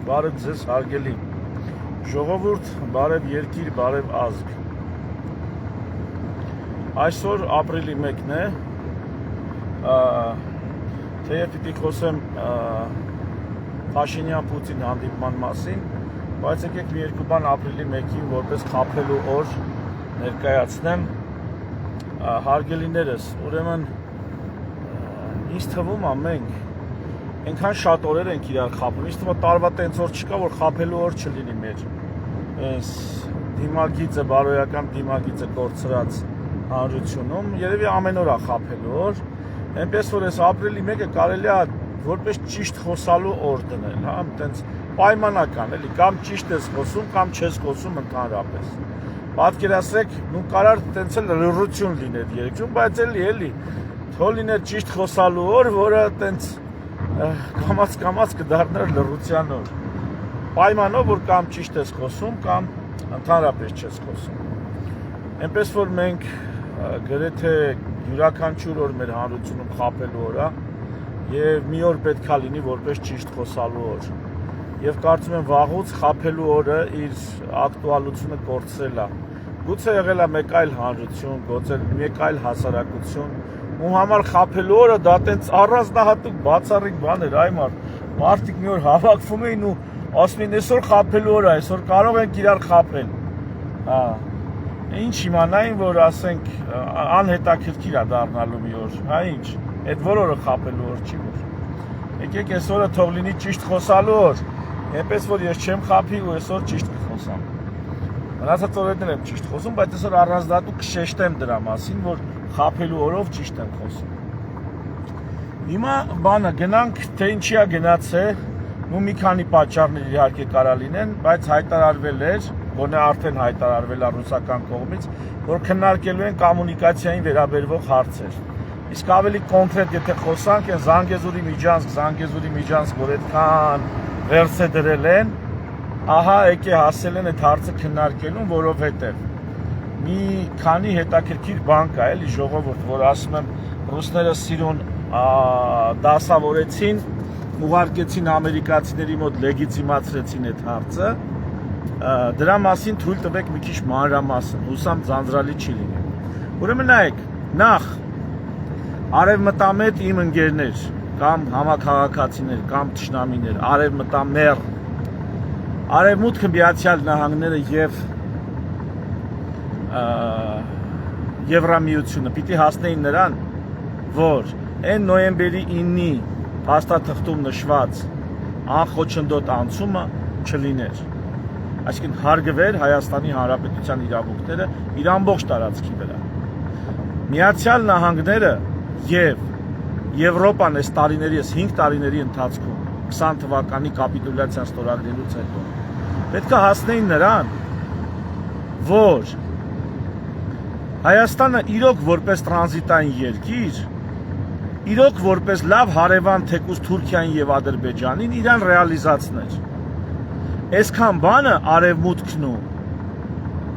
բարև ձեզ հարգելի ժողովուրդ, բարև երկիր, բարև ազգ։ Այսօր ապրիլի 1-ն է, թեև պիտի խոսեմ Փաշինյան-Պուտին հանդիպման մասին, բայց եկեք մի երկու բան ապրիլի 1-ին որպես խաբելու օր ներկայացնեմ հարգելիներս, ուրեմն ինձ թվում է մենք այնքան շատ օրեր ենք իրար խաբում, ինձ թվում է տարվա տենց օր չկա, որ խաբելու օր չլինի մեր այս դիմագիծը, բարոյական դիմագիծը կորցրած հանրությունում, երևի ամեն օր է խաբելու օր, այնպես որ այս ապրիլի 1-ը կարելի է որպես ճիշտ խոսալու օր դնել, հա, տենց պայմանական, էլի, կամ ճիշտ ես խոսում, կամ չես խոսում ընդհանրապես։ Պատկերացրեք, նու կարար տենց էլ լռություն լիներ երկրում, բայց էլի, թող լիներ ճիշտ խոսալու օր, որը տենց կամաց կդառներ լռության օր։ Պայմանով, որ կամ ճիշտ ես խոսում, կամ ընդհանրապես չես խոսում։ Այնպես որ մենք գրեթե յուրաքանչյուր օր մեր հանրությունում խաբելու օր է, եւ մի օր պետք է լինի որպես ճիշտ խոսալու օր։ Եվ կարծում եմ վաղուց խաբելու օրը իր ակտուալությունը կորցրել է։ Գուցե եղել է մեկ այլ հանրություն, գուցե մեկ այլ հասարակություն, ու համար խաբելու օրը դա տենց առանձնահատուկ բացառիկ բան էր, այ մարդիկ մի օր հավաքվում էին ու ասում էին այսօր խաբելու օր է, այսօր կարող ենք իրար խաբել։ Հա։ Ինչ իմանային, որ ասենք անհետաքրքիր է դառնալու մի օր, հա ինչ, այդ որ օրը խաբելու օր չի որ։ Եկեք այսօրը թող լինի ճիշտ խոսալու օր, այնպես որ ես չեմ խաբի ու այսօր ճիշտ կխոսամ։ Մնացած օրերներ եմ ճիշտ խոսում, բայց այսօր առանձնատու կշեշտեմ դրա մասին, որ խաբելու օրով ճիշտ եմ խոսում։ Հիմա բանը գնանք, թե ինչի է գնացել, ու մի քանի պատճառներ իհարկե կարա լինեն, բայց հայտարարվել էր, գոնե արդեն հայտարարվել է ռուսական կողմից, որ քննարկելու են կոմունիկացիային վերաբերող հարցեր։ Իսկ ավելի կոնկրետ եթե խոսանք, այն Զանգեզուրի Միջանցք, որ այդքան վերցե դրել են, ահա եկե հասել են այդ հարցը քննարկելուն, որովհետև մի քանի հետաքրքիր բան կա, էլի ժողովուրդ, որ ասում եմ ռուսները սիրուն դասավորեցին, ուղարկեցին ամերիկացիների մոտ լեգիտիմացրեցին այդ հարցը, դրա մասին թույլ տվեք մի քիչ մանրամասն, հուսամ ձանձրալի չի լինի։ Ուրեմն նայեք, նախ արևմտամետ իմ ընկերներ, կամ համաքաղաքացիներ, կամ թշնամիներ, արևմտամեր, Արևմուտքը Միացյալ Նահանգները եւ Եվրամիությունը պիտի հասնեին նրան, որ այն նոյեմբերի 9-ի փաստաթղթում նշված անխոչնդոտ անցումը չլիներ։ Այսինքն հարգվեր Հայաստանի Հանրապետության իրավունքները իր ամբողջ տարածքի վրա։ Միացյալ Նահանգները եւ Եվրոպան այս տարիների, 5 տարիների ընթացքում 20 թվականի կապիտուլյացիան ստորագրելուց հետո պետք է հասնեին նրան, որ Հայաստանը իրոք որպես տրանզիտային երկիր, իրոք որպես լավ հարևան թեկուզ Թուրքիային եւ Ադրբեջանին իրան ռեալիզացներ։ Այսքան բանը Արևմուտքն ու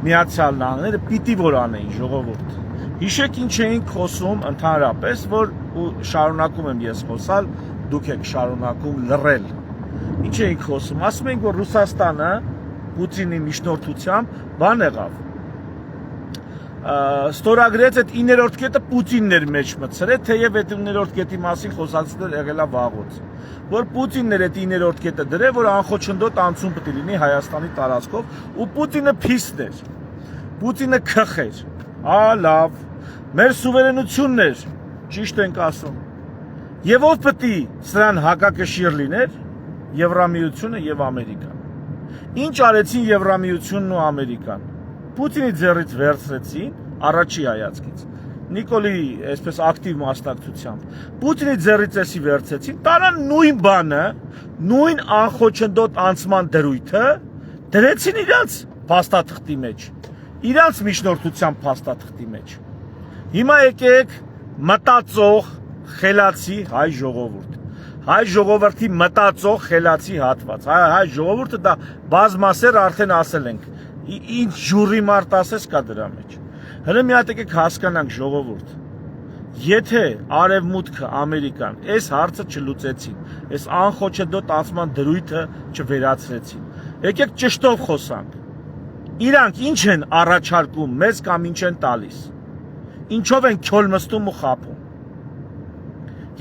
Միացյալ Նահանգները պիտի որ անեին ժողովուրդ։ Հիշեք ինչ էինք խոսում ընդհանրապես, որ ու շարունակում եմ ես խոսալ, դուք եք շարունակում լռել։ Ինչ էինք խոսում, ասում ենք, որ Ռուսաստանը Պուտինի միջնորդությամբ բան եղավ, ստորագրեց այդ 9-րդ կետը Պուտինն էր մեջ մտցրել, թեև այդ 9-րդ կետի մասին խոսացումներ եղել է վաղուց, որ Պուտինն էր այդ 9-րդ կետը դրել, որ անխոչնդոտ անցում պետք է լինի Հայաստանի տարածքով, ու Պուտինը փիստն էր, Պուտինը քխ էր, լավ, մեր սուվերենությունն էր, ճիշտ ենք ասում, եւ ով պետք է սրան հակակշիռ լիներ, Եվրամիությունը եւ Ամերիկան։ Ինչ արեցին Եվրամիությունն ու Ամերիկան։ Պուտինի ձեռից վերցրեցին առաջի հայացքից։ Նիկոլի այսպես ակտիվ մասնակցությամբ։ Պուտինի ձեռից էսի վերցրեցին, տարան նույն բանը, նույն անխոչնդոտ անցման դրույթը դրեցին իրանց փաստաթղթի մեջ, իրանց միջնորդության փաստաթղթի մեջ։ Հիմա եկեք մտածող խելացի հայ ժողովուրդ։ Հայ ժողովրդի մտածող խելացի հատված։ Հայ ժողովուրդը դա բազմասեր արդեն ասել ենք։ Ինչ ժուրի մարդ ասես կա դրա մեջ։ Հələ մի հատ եկեք հասկանանք ժողովուրդ։ Եթե Արևմուտքը, Ամերիկան այս հարցը չլուծեցին, այս անխոչեդոտ անցման դրույթը չվերացրեցին, եկեք ճշտով խոսանք։ Իրանք ինչ են առաջարկում մեզ կամ ինչ են տալիս։ Ինչով են քյոլ մստում ու խափում։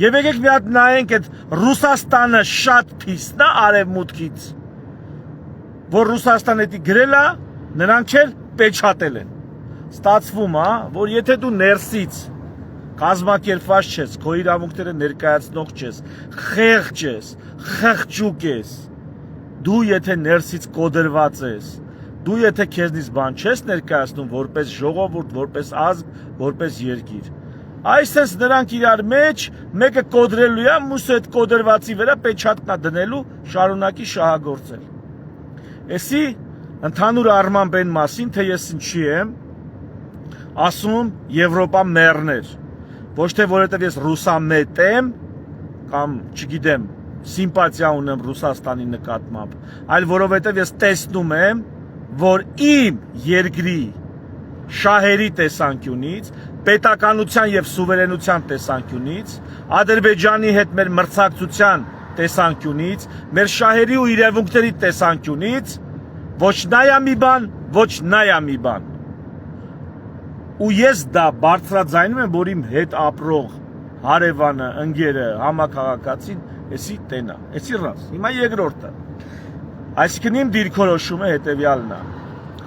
Եվ եկեք մի հատ նայենք այդ Ռուսաստանը շատ փիսն է Արևմուտքից, որ Ռուսաստանը դի գրել է, նրանք էլ պեչատել են։ Ստացվում է, որ եթե դու ներսից կազմակերպված չես, քո իրավունքները ներկայացնող չես, խեղճ ես, խղճուկ ես, դու եթե ներսից կոդրված ես, դու եթե քեզնից բան չես ներկայացնում որպես ժողովուրդ, որպես ազգ, որպես երկիր, այսպես նրանք իրար մեջ մեկը կոդրելու է, մյուսը այդ կոդրվածի վրա պեչատնա դնելու, շարունակի շահագործել։ Էսի ընդհանուր առմամբ այն մասին, թե ես ինչի եմ ասում Եվրոպա մեռներ, ոչ թե որովհետև ես ռուսամետ եմ կամ չգիտեմ սիմպաթիա ունեմ Ռուսաստանի նկատմամբ, այլ որովհետև ես տեսնում եմ, որ իմ երկրի շահերի տեսանկյունից, պետականության եւ սուվերենության տեսանկյունից, Ադրբեջանի հետ մեր մրցակցության տեսանկյունից, մեր շահերի ու իրավունքների տեսանկյունից, ոչ նա է մի բան, ոչ նա է մի բան։ Ու ես դա բարձրաձայնում եմ, որ իմ հետ ապրող հարևանը, ընկերը, համակարգացին, էսի տենա, էսի ռաս։ Հիմա երկրորդը։ Այսինքն իմ դիրքորոշումը հետևյալն է։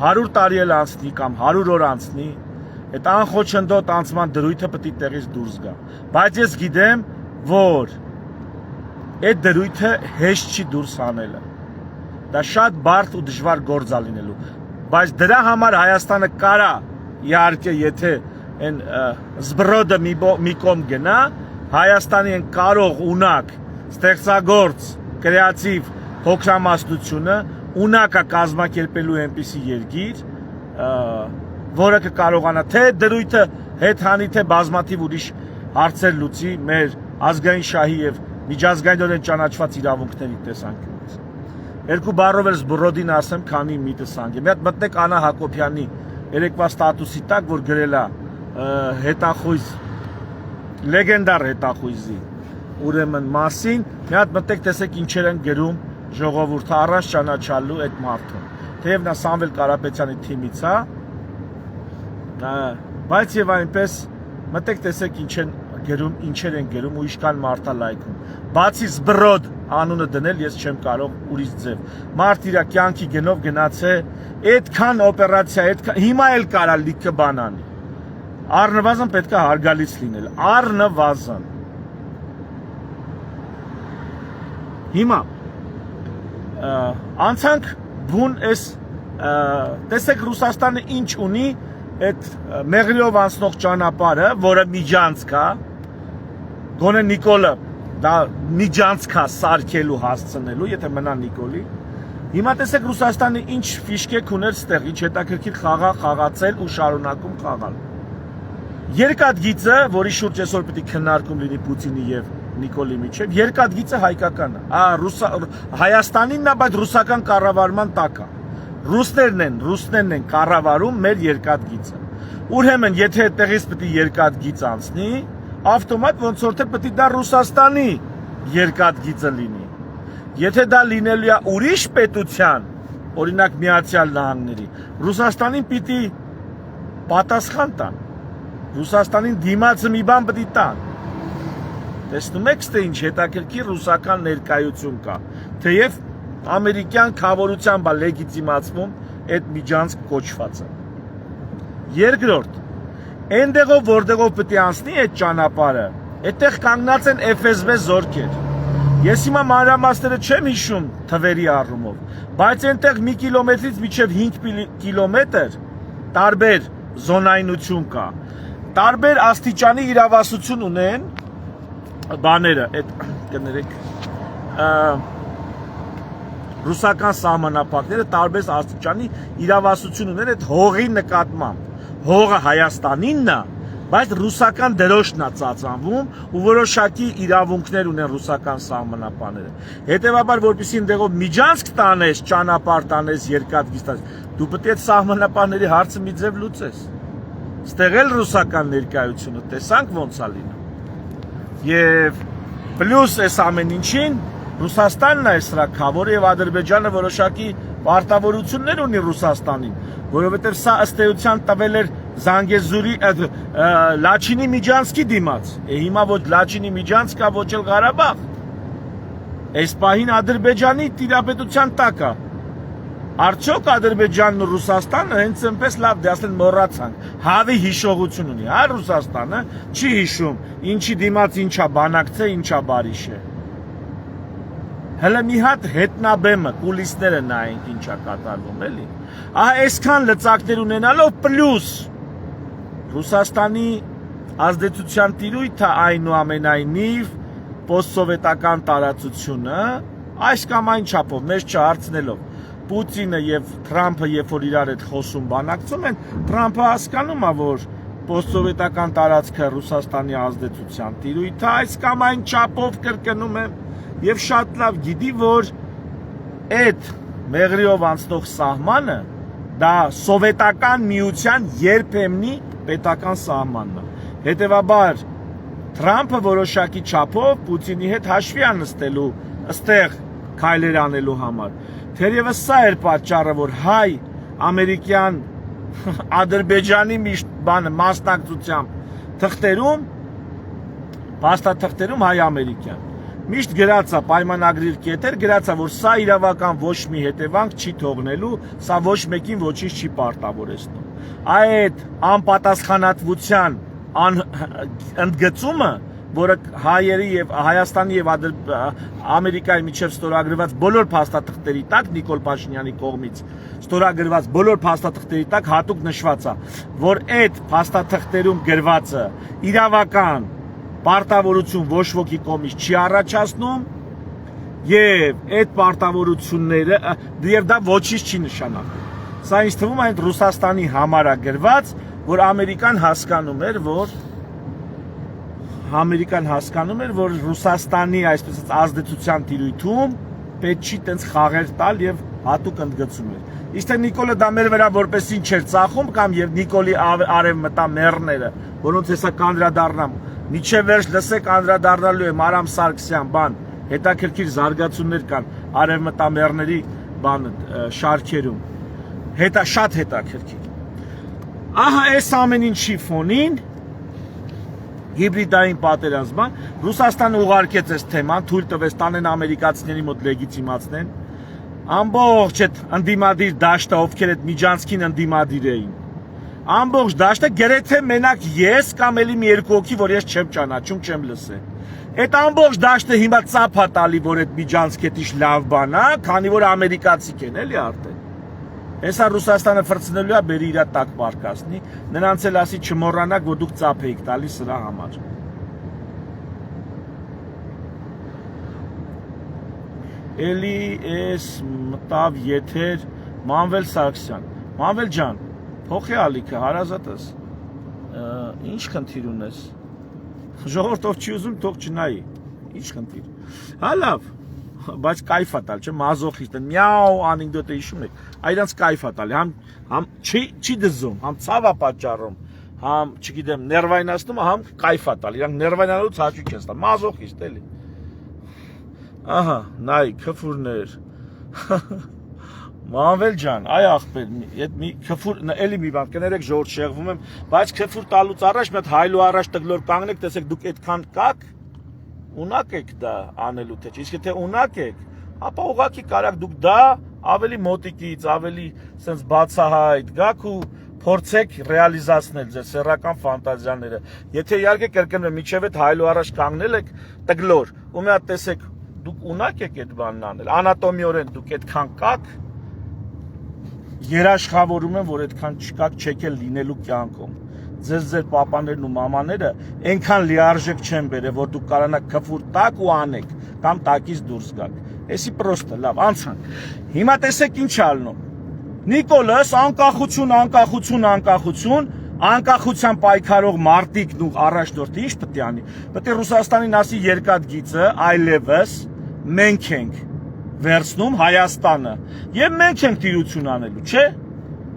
100 տարի էլ անցնի կամ 100 օր անցնի, այդ անխոչնդոտ անցման դրույթը պետք է տեղից դուրս գա։ Բայց ես գիտեմ, որ այդ դրույթը հեշտ չի դուրս անելը։ Դա շատ բարդ ու դժվար գործ է լինելու։ Բայց դրա համար Հայաստանը կարա, իհարկե, եթե այն զբրոդը մի կողմ գնա, Հայաստանի այն կարող ունակ, ստեղծագործ, կրեատիվ փոքրամասնությունը ունակա կազմակերպելու այնպիսի երկիր, որը կկարողանա թե դրույթը հետ հանի, թե բազմաթիվ ուրիշ հարցեր լուծի մեր ազգային շահի եւ միջազգայինորեն ճանաչված իրավունքների տեսանկյունից։ Երկու բառով էլ զբրոդին ասեմ, քանի միտս անգեմ։ Մի հատ մտնեք Անա Հակոբյանի երեկվա ստատուսի տակ, որ գրել է հետախույզ, լեգենդար հետախույզի ուրեմն մասին, մի հատ մտնեք տեսեք ինչեր են գրում ժողովուրդը առանց ճանաչալու այդ մարդը։ Թեև նա Սամվել Կարապետյանի թիմից է, բայց եւ այնպես մտեք տեսեք ինչեր են գրում ու ինչքան մարդ է լայքում։ Բացի զբրոդ անունը դնել ես չեմ կարող ուրիշ ձև։ Մարդ իր կյանքի գնով գնաց է, այդքան օպերացիա, այդքան հիմա էլ կարա լիքը բան անի։ Առնվազն պետք է հարգալից լինել, առնվազն։ Հիմա անցանք բուն էս տեսեք Ռուսաստանը ինչ ունի այդ մեղրիով անցնող ճանապարհը, որը միջանցք է, գոնե Նիկոլը դա միջանցք է սարքելու հասցնելու, եթե մնա Նիկոլի։ Հիմա տեսեք Ռուսաստանը ինչ ֆիշկեք ուներ ստեղ, ինչ հետաքրքիր խաղա խաղացել ու շարունակում խաղալ։ Երկաթգիծը, որի շուրջ այսօր պետք է քննարկում լինի Պուտինի եւ Նիկոլի միջև, երկաթգիծը հայկական է, Հայաստանինն է, բայց ռուսական կառավարման տակ է։ Ռուսներն են կառավարում մեր երկաթգիծը։ Ուրեմն, եթե այդտեղից պետք է երկաթգիծ անցնի, ավտոմատ ոնց որ թե պետք է դա Ռուսաստանի երկաթգիծը լինի։ Եթե դա լինելու է ուրիշ պետության, օրինակ Միացյալ Նահանգների, Ռուսաստանին պիտի պատասխան տան։ Ռուսաստանին դիմացը մի բան պետք է տան։ Տեսնում եք, թե ինչ հետաքրքիր ռուսական ներկայություն կա, թեև ամերիկյան խավորությամբ է լեգիտիմացվում այդ միջանցք կոչվածը։ Երկրորդ, այնտեղով որտեղով պետք է անցնի այդ ճանապարհը, այդտեղ կանգնած են FSB զորքեր։ Ես հիմա մանրամասները չեմ հիշում թվերի առումով, բայց այնտեղ մի կիլոմետրից մինչև 5 կիլոմետր տարբեր զոնայնություն կա։ Տարբեր աստիճանի իրավասություն ունեն բաները, այդ կներեք ռուսական սահմանափակները տարբեր աստիճանի իրավասություն ունեն այդ հողի նկատմամբ։ Հողը Հայաստանինն է, բայց ռուսական դրոշն է ծածանվում ու որոշակի իրավունքներ ունեն ռուսական սահմանապահները։ Հետևաբար, որպեսզի այնտեղով միջանցք տանես, ճանապարհ տանես, երկաթգիծ տանես, դու պետք է այդ սահմանապահների հարցը մի ձև լուծես։ Ստեղ էլ ռուսական ներկայությունը տեսանք ոնց է լինում։ Եվ պլյուս այս ամեն ինչին Ռուսաստանն է սրակավոր եւ Ադրբեջանը որոշակի պարտավորություններ ունի Ռուսաստանին, որովհետեւ սա ըստ էության տվել էր Զանգեզուրի Լաչինի Միջանցքի դիմաց։ Հիմա ոչ Լաչինի Միջանցկա, ոչ էլ Ղարաբաղ։ Այս պահին Ադրբեջանի տիրապետության տակ է։ Արդյոք Ադրբեջանն ու Ռուսաստանը հենց այնպես լավ դասել մոռացան։ Հավի հիշողություն ունի, հա Ռուսաստանը չի հիշում, ինչի դիմաց ինչա բանակցե, ինչա բարիշ է։ Հələ մի հատ հետնաբեմը, կուլիսները նայենք ինչա կատարվում, էլի։ Ահա այսքան լծակներ ունենալով պլյուս Ռուսաստանի ազդեցության տիրույթը այնուամենայնիվ պոստսովետական տարածությունը այս կամ այն չափով մեզ չհարցնելով Պուտինը եւ Թրամփը երբ որ իրար հետ խոսում բանակցում են, Թրամփը հասկանում է, որ պոստսովետական տարածքը Ռուսաստանի ազդեցության տիրույթը այս կամ այն չափով կրկնում եմ եւ շատ լավ գիտի, որ այդ մեղրիով անցնող սահմանը դա սովետական միության երբեմնի պետական սահմանն է։ Հետևաբար Թրամփը որոշակի չափով Պուտինի հետ հաշվի է նստելու ըստեղ քայլեր անելու համար։ Թերևս սա էր պատճառը, որ հայ-ամերիկյան Ադրբեջանի միշտ բանը մասնակցությամբ թղթերում, փաստաթղթերում հայ-ամերիկյան միշտ գրած է պայմանագրիր կետեր, գրած է, որ սա իրավական ոչ մի հետևանք չի թողնելու, սա ոչ մեկին ոչինչ չի պարտավորեցնում։ Այդ անպատասխանատվության ընդգծումը, որը հայերի եւ Հայաստանի եւ Ամերիկայի միջև ստորագրված բոլոր փաստաթղթերի տակ Նիկոլ Փաշինյանի կողմից ստորագրված բոլոր փաստաթղթերի տակ հատուկ նշված է, որ այդ փաստաթղթերում գրվածը իրավական պարտավորություն ոչ ոքի կողմից չի առաջացնում եւ այդ պարտավորությունները եւ դա ոչինչ չի նշանակում։ Սա ինձ թվում է այդ Ռուսաստանի համար է գրված, որ Ամերիկան հասկանում էր, որ Ռուսաստանի այսպես ազդեցության տիրույթում պետք չի տենց խաղեր տալ եւ հատուկ ընդգծում էր։ Իսկ թե Նիկոլը դա մեր վրա որպես ինչ էր ծախում կամ եւ Նիկոլի արևմտա մեռները, որոնց հեսա կանդրադառնամ, միջև վերջ լսեք անդրադառնալու եմ Արամ Սարգսյան բան, հետաքրքիր զարգացումներ կան արևմտամերների բան շարքերում։ Շատ հետաքրքիր։ Ահա այս ամեն ինչի ֆոնին հիբրիդային պատերազմը Ռուսաստանը ուղարկեց այս թեման, թույլ տվեց տանեն ամերիկացիների մոտ լեգիտիմացնեն։ Ամբողջ այդ ընդդիմադիր դաշտը, ովքեր այդ Միջանցքին ընդդիմադիր էին։ Ամբողջ դաշտը գրեթե մենակ ես կամ էլի մի երկու հոգի, որ ես չեմ ճանաչում, չեմ լսել։ Այդ ամբողջ դաշտը հիմա ծափ է տալի, որ այդ Միջանցքետիշ լավ բան է, քանի որ ամերիկացիք են, էլի արդեն։ Հեսա Ռուսաստանը ֆրցնելու է, բերի իր տակ պարկասնի, նրանց էլ ասի չմոռանաք, որ դուք ծափ եք տալի սրա համար։ Էլի էս մտավ եթեր Մանվել Սարգսյան։ Մանվել ջան, փոխի ալիքը, հարազատս, ինչ խնդիր ունես, ժողովուրդով չի ուզում, թող չնայի, ինչ խնդիր, հա լավ, բայց կայֆ է տալ, չէ, մազոխիստ են, միաու անինդոտը իշում եք, այրանց կայֆ է տալ, համ չի դզում, համ ցավ է պատճառում, համ, չգիտեմ, ներվայնացնում, համ կայֆ է տալ, իրանք ներվայնալուց հաճույք են ստա, մազոխիստ էլի, ահա, նայ, քֆուրներ, Մանվել ջան, այ ախպեր, այդ մի քֆուր, էլի մի բան, կներեք ժողովուրդ շեղվում եմ, բայց քֆուր տալուց առաջ մի հատ հայլու առաջ տգլոր կանգնեք, տեսեք դուք այդքան կաք, ունակ եք դա անելու թե չէ, իսկ եթե ունակ եք, ապա ուղղակի կարաք դուք դա ավելի մոտիկից, ավելի սենց բացահայտ գաք ու փորձեք ռեալիզացնել ձեր սեռական ֆանտազիաները։ Եթե իհարկե կրկնում միջև այդ հայլու առաջ կանգնել եք տգլոր, ու մի հատ տեսեք դուք ունակ եք այդ բանն անել, անատոմիորեն դուք այդքան կաք, երաշխավորում եմ, որ այդքան չկաք չեք էլ լինելու կյանքում։ Ձեր պապաներն ու մամաները այնքան լիարժեք չեն բերել, որ դուք կարողանաք քֆուր տակ ու անեք, կամ տակից դուրս գաք։ Էսի պրոստը, լավ, անցանք։ Հիմա տեսեք ինչ ալնում։ Նիկոլս անկախության պայքարող մարտիկն ու առաջնորդը ինչ պետք է անի։ Պետք է Ռուսաստանին ասի երկաթ գիծը, այլևս մենք ենք վերցնում Հայաստանը, եւ մենք ենք տիրություն անելու, չէ՞։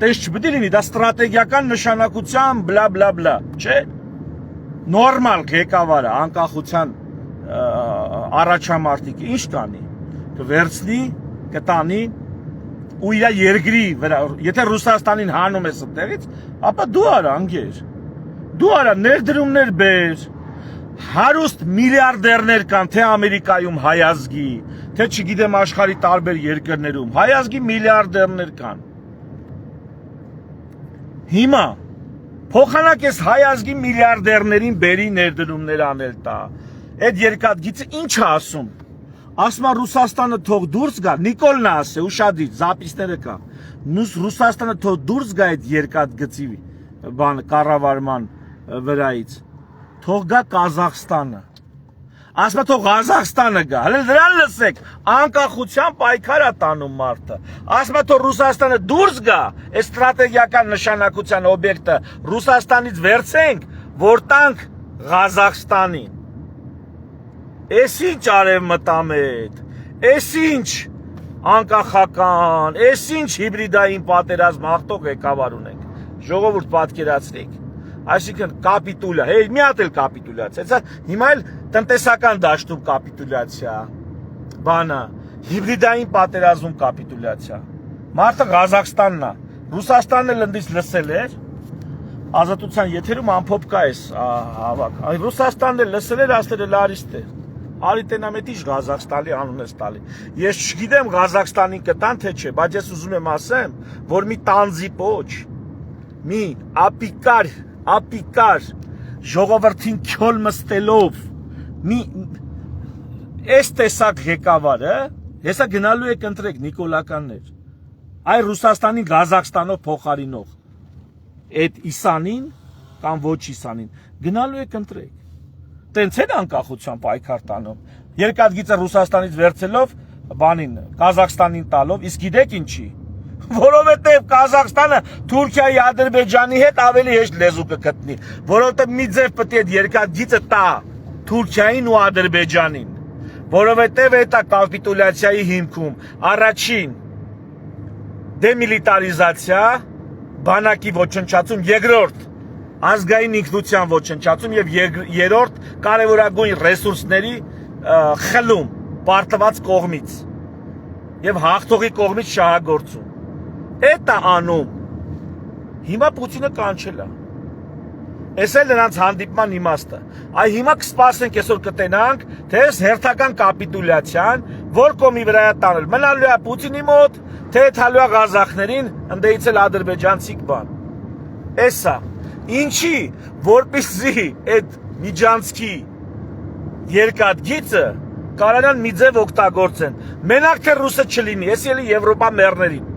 տես չպետք է լինի, դա ստրատեգիական նշանակության բլա բլա բլա, չէ։ Նորմալ ղեկավարը անկախության առաջամարտիկը ինչ կանի, կվերցնի, կտանի ու իր երկրի վրա, եթե Ռուսաստանին հանում ես այդտեղից, ապա դու արա անգեր, դու արա ներդրումներ բեր, հարուստ միլիարդերներ կան, թե Ամերիկայում հայազգի, թե չգիտեմ աշխարհի տարբեր երկրներում, հայազգի միլիարդերներ կան։ Հիմա փոխանակ ես հայազգի միլիարդերներին բերի ներդրումներ անել տա։ Այդ երկաթգիծը ինչ է ասում։ Ասում է Ռուսաստանը թող դուրս գա, Նիկոլն է ասել, ուշադիր, զապիսները կա։ Ռուսաստանը թող դուրս գա այդ երկաթգծի բան կառավարման վրայից։ Թող գա Կազախստանը։ Ասում է թող Ղազախստանը գա։ Հələ դրան լսեք, անկախության պայքար է տանում մարդը։ Ասում է թող Ռուսաստանը դուրս գա, այս ստրատեգիական նշանակության օբյեկտը Ռուսաստանից վերցենք, որ տանք Ղազախստանին։ Էս ինչ արևմտամետ, էս ինչ անկախական, էս ինչ հիբրիդային պատերազմ հաղթող ղեկավար ունենք։ Ժողովուրդ պատկերացրեք։ Այսինքն կապիտուլա, հեյ մի հատ էլ կապիտուլյացիա, հեսա հիմա էլ տնտեսական դաշտում կապիտուլյացիա, բանը, հիբրիդային պատերազմ կապիտուլյացիա, մարդը Ղազախստանն է, Ռուսաստանն էլ ընդից լսել էր, ազատության եթերում ամփոփ կա էս հավաք, Ռուսաստանն էլ լսել էր, ասել էր լարիստ է, արիտենամետիչ Ղազախստանի անուն ես տալի, ես չգիտեմ Ղազախստանին կտան թե չէ, բայց ես ուզում եմ ասեմ, որ մի տանձի պոչ, մի ապիկար ժողովրդին քյոլ մստելով մի այս տեսակ ղեկավարը հեսա գնալու եք ընտրեք նիկոլականներ այ Ռուսաստանին Ղազախստանով փոխարինող այդ Իսանին կամ ոչ Իսանին գնալու եք ընտրեք տենց են անկախության պայքար տանում երկաթգիծը Ռուսաստանից վերցելով բանին Կազախստանին տալով իսկ գիտեք ինչի որովհետև Կազախստանը Թուրքիայի Ադրբեջանի հետ ավելի հեշտ լեզու կգտնի, որովհետև մի ձև պետք է երկաթգիծը տա Թուրքիային ու Ադրբեջանին, որովհետև դա կապիտուլյացիայի հիմքում առաջին դեմիլիտարիզացիա, բանակի ոչնչացում, երկրորդ ազգային ինքնության ոչնչացում եւ երրորդ կարևորագույն ռեսուրսների խլում պարտված կողմից եւ հաղթողի կողմից շահագործում Էտա անում, հիմա Պուտինը կանչել է, ես էլ նրանց հանդիպման իմաստը, այ հիմա կսպասենք այսօր կտենանք, թե ես հերթական կապիտուլյացիան, որ կոմի վրա է տանել, մնալու է Պուտինի մոտ, թե թալու է Ղազախներին, ընդեից էլ ադրբեջանցիք բան, էսա, ինչի, որպեսզի այդ Միջանցքի երկաթգիծը կարանան մի ձև օգտագործեն, մենակ թե ռուսը չլինի, ես ելի Եվրոպա մերներին,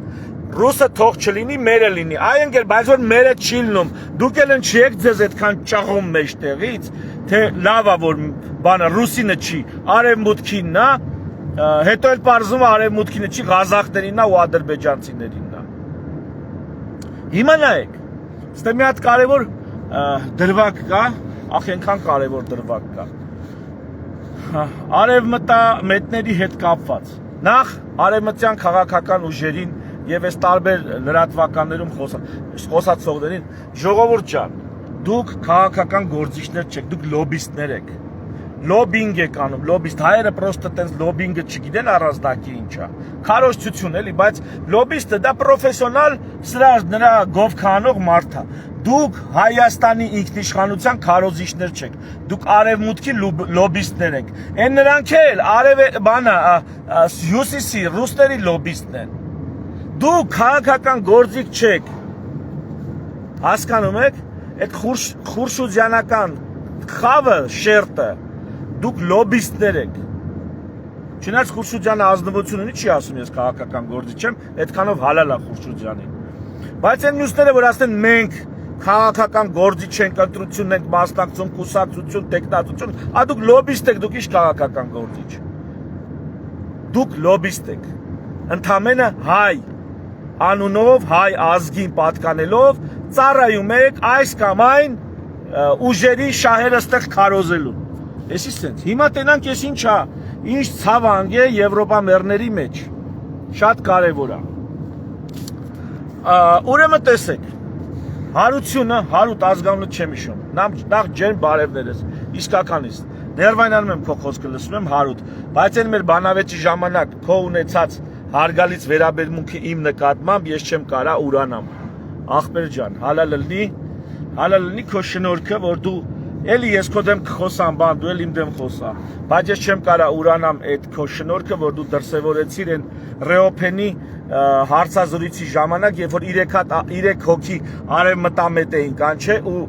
Ռուսը թող չլինի, մերը լինի, այ ընկեր, բայց որ մերը չի լինում, դուք էլ են չեք ձեզ այդքան ճաղում մեջտեղից, թե լավ է, որ բանը ռուսինը չի, արևմուտքինն է, հետո էլ պարզում է արևմուտքինը չի, ղազախներինն է ու ադրբեջանցիներինն է։ Հիմա նայեք, ստե մի հատ կարևոր դրվագ կա, ախ ենքան կարևոր դրվագ կա, արևմտամետների հետ կապված, նախ արևմտյան քաղաքական ուժերին Եվ այս տարբեր լրատվականներում խոսացողներին ժողովուրդ ջան, դուք քաղաքական գործիչներ չեք, դուք լոբիստներ եք, լոբինգ եք անում, լոբիստ, հայերը պրոստը տենց լոբինգը չգիտեն առանձնակի ինչա, քարոզչություն էլի, բայց լոբիստը դա պրոֆեսիոնալ սրա նրա գովքանող մարդ է, դուք Հայաստանի ինքնիշխանության քարոզիչներ չեք, դուք արևմուտքի լոբիստներ եք, են նրանք էլ հյուսիսի ռուսների լոբիստն են Դու քաղաքական գործիք չեք, հասկանում եք, այդ խուրշուդյանական խավը, շերտը, դուք լոբիստներ եք, չնայած Խուրշուդյանը ազնվություն ունի, չի ասում ես քաղաքական գործիչ եմ, այդքանով հալալ է Խուրշուդյանին, բայց այն մյուսները, որ ասեն մենք քաղաքական գործիչ ենք, ընտրություն ենք մասնակցում, կուսակցություն, տեխնացություն, դուք լոբիստ եք, դուք ինչ քաղաքական գործիչ, դուք լոբիստ եք, ընդամենը հայ, անունով, հայ ազգին պատկանելով, ծառայում եք այս կամ այն ուժերի շահերը ստեղ քարոզելու։ Էսի սենց, հիմա տենանք ես ինչա, ինչ ցավանք է Եվրոպա մերների մեջ, շատ կարևոր է։ Ուրեմն տեսեք, հարությունը, հարուտ ազգանունը չեմ հիշում, նախ ջերմ բարևներս, իսկականից, ներվայնանում եմ քո խոսքը, լսում եմ հարուտ, բայց այն մեր բանավեճի ժամանակ քո ունեցած հարգալից վերաբերմունքը իմ նկատմամբ ես չեմ կարա ուրանամ, ախպեր ջան, հալա լինի քո շնորհքը, որ դու էլի ես քո դեմ կխոսամ, բան, դու էլ իմ դեմ խոսա, բայց ես չեմ կարա ուրանամ այդ քո շնորհքը, որ դու դրսևորեցիր այն Ռեոփենի հարցազրույցի ժամանակ, երբ որ 3 հոգի արևմտամետ էին կանչե ու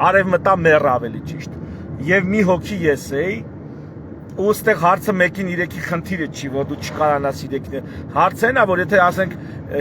արևմտամեր ավելի ճիշտ, եւ մի հոգի ես էի, ու ստեղ հարցը 1-ին 3-ի խնդիրը չի, որ դու չկարանաս 3-ին, հարցը նա, որ եթե ասենք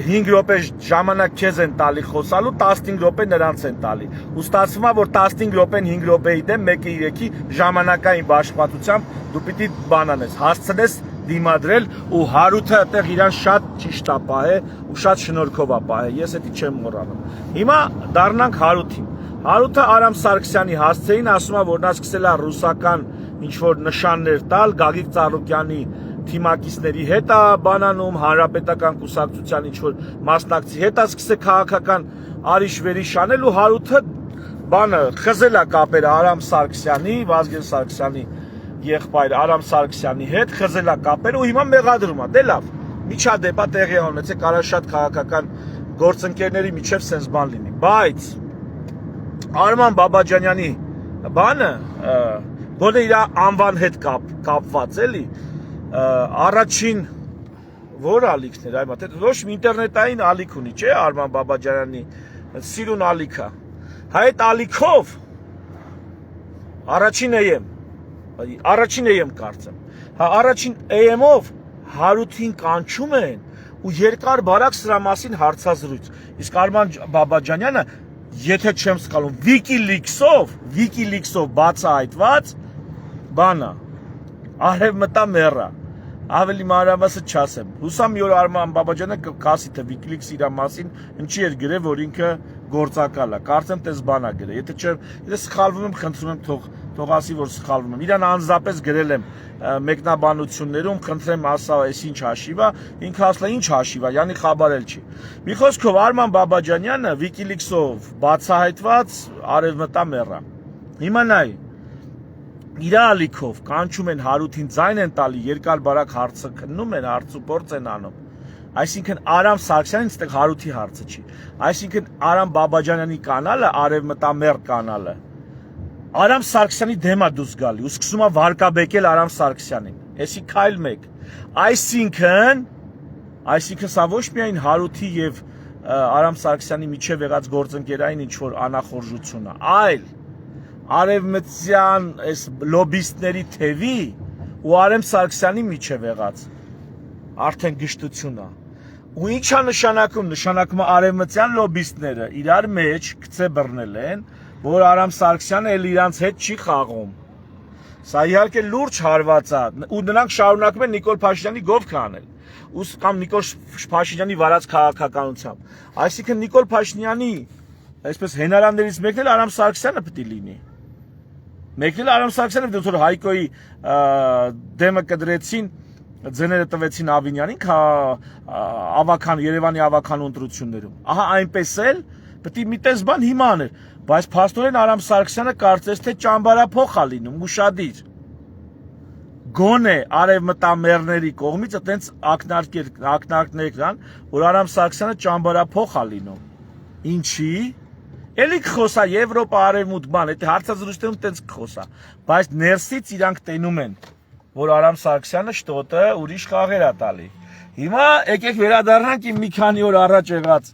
5 րոպե ժամանակ քեզ են տալի խոսալու, 15 րոպե նրանց են տալի, ու ստացվում է, որ 15 րոպեն 5 րոպեի դեմ 1-ը 3-ի ժամանակային բաշխվածությամբ դու պիտի բանանես, հասցնես դիմադրել ու հարութը այդտեղ իրան շատ ճիշտ է պահե ու շատ շնորհքով է պահե, ես էդի չեմ մոռանում։ Հիմա դառնանք հարութին։ Հարութը Արամ Սարգսյանի հասցեին ասում է, որ նա սկսել է ռուսական ինչ-որ նշաններ տալ, Գագիկ Ծառուկյանի թիմակիցների հետ է բանանում, հանրապետական կուսակցության ինչ-որ մասնակցի հետ է սկսել քաղաքական արիշ-վերիշ անել ու հարութը բանը խզել է կապերը Արամ Սարգսյանի, Վազգեն Սարգսյանի եղբայր Արամ Սարգսյանի հետ, խզել է կապերը ու հիմա մեղադրում է, դե լավ, միջադեպ է տեղի ունեցել, կարա շատ քաղաքական գործընկերների միջև սենց բան լինի, բայց Արման Բաբաջանյանի բանը գոնե իր անվան հետ կապված էլի, առաջին որ ալիքն էր, այմա, ոչ ինտերնետային ալիք ունի, չէ, Արման Բաբաջանյանի սիրուն ալիքա, այդ ալիքով առաջին եմ կարծեմ, առաջին AM-ով հարութին կանչում են ու երկար բարակ սրա մասին հարցազրույց, իսկ Արման Բաբաջանյանը, եթե չեմ սխալվում, Wikileaks-ով բացահայտված բանա, արևմտամերա, ավելի մանրամասը չասեմ, հուսամ մի օր Արման Բաբաջյանը կասի, թե Wikileaks իր մասին ինչի էր գրել, որ ինքը գործակալ է, կարծեմ տես բան է գրել, եթե սխալվում եմ, խնդրում եմ թող ասի, որ սխալվում եմ, իրան անձնապես գրել եմ մեկնաբանություններում, խնդրեմ ասա, այս ինչ հաշիվ է, ինքը ասել է ինչ հաշիվ է, յանի խաբարել չի։ Մի խոսքով Արման Բաբաջանյանը Wikileaks-ով բացահայտված արևմտամերա։ Հիմա նայ, իր ալիքով կանչում են հարութին, ձայն են տալի, երկար բարակ հարցը քննում են, հարցուփորձ են անում։ Այսինքն Արամ Սարգսյանին ստեղ հարութի հարցը չի։ Այսինքն Արամ Բաբաջանյանի կանալը, արևմտամեր կանալը, Արամ Սարգսյանի դեմ է դուրս գալի ու սկսում է վարկաբեկել Արամ Սարգսյանին։ Էսի քայլ 1։ Այսինքն սա ոչ միայն հարութի եւ Արամ Սարգսյանի միջև եղած գործընկերային ինչ որ անախորժություն է, այլ արևմտյան այս լոբիստների թևի ու Արամ Սարգսյանի միջև եղած արդեն գշտություն է։ Ու ի՞նչ է նշանակում։ Նշանակում է արևմտյան լոբիստները իրար մեջ գծե բռնել են, որ Արամ Սարգսյանը էլ իրանց հետ չի խաղում։ Սա իհարկե լուրջ հարված է ու նրանք շարունակում են Նիկոլ Փաշինյանի գովքը անել։ Կամ Նիկոլ Փաշինյանի վարած քաղաքականությամբ։ Այսինքն Նիկոլ Փաշինյանի այսպես հենարաններից մեկն էլ Արամ Սարգսյանը պետք է լինի։ Մեկն էլ Արամ Սարգսյանը, դեռ որ Հայկոյի դեմը կդրեցին, ձեները տվեցին Ավինյանին ավական Երևանի ավական ընտրություններում։ Ահա այնպես էլ պետք է մի տես բան հիմա աներ, բայց փաստորեն Արամ Սարգսյանը կարծես թե ճամբարափոխ է լինում, ուշադիր։ Գոնե արևմտամերների կողմից այտենց ակնարկներ կան, որ Արամ Սարգսյանը ճամբարափոխ է լինում։ Ինչի՞։ Էլի կխոսա Եվրոպա արևմուտք բան, այդ հարցազրույցներում տենց կխոսա, բայց ներսից իրանք տենում են, որ Արամ Սարգսյանը շտոտը ուրիշ խաղեր է տալի։ Հիմա եկեք վերադառնանք իմ մի քանի օր առաջ եղած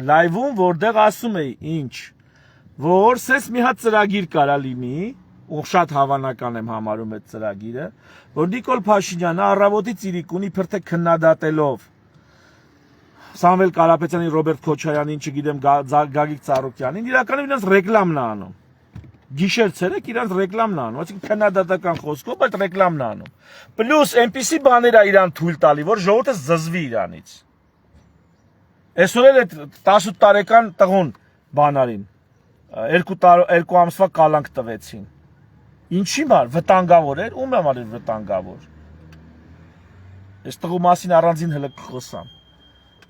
լայվում, որտեղ ասում էի ինչ, որ սես մի հատ ծրագիր կարա լինի, ու շատ հավանական եմ համարում այդ ծրագիրը, որ Նիկոլ Փաշինյանը առավոտից իրիկունի իբրթե քննադատելով Սամվել Կարապետյանի, Ռոբերտ Քոչարյանին, չգիտեմ, Գագիկ Ծառուկյանին, իրականում իրենց ռեկլամն է անում։ Գիշեր-ցերեկ իրենց ռեկլամն է անում, այսինքն քննադատական խոսքով, բայց ռեկլամն է անում։ Պլյուս այնպիսի բաներ է իրան թույլ տալի, որ ժողովուրդը զզվի իրանից։ Այսօր էլ այդ 18 տարեկան տղուն բանարին 2 ամսվա կալանք տվեցին։ Ինչի համար վտանգավոր էր, ում համար էր վտանգավոր։ Այս տղու մասին առանձին հələ կխոսամ։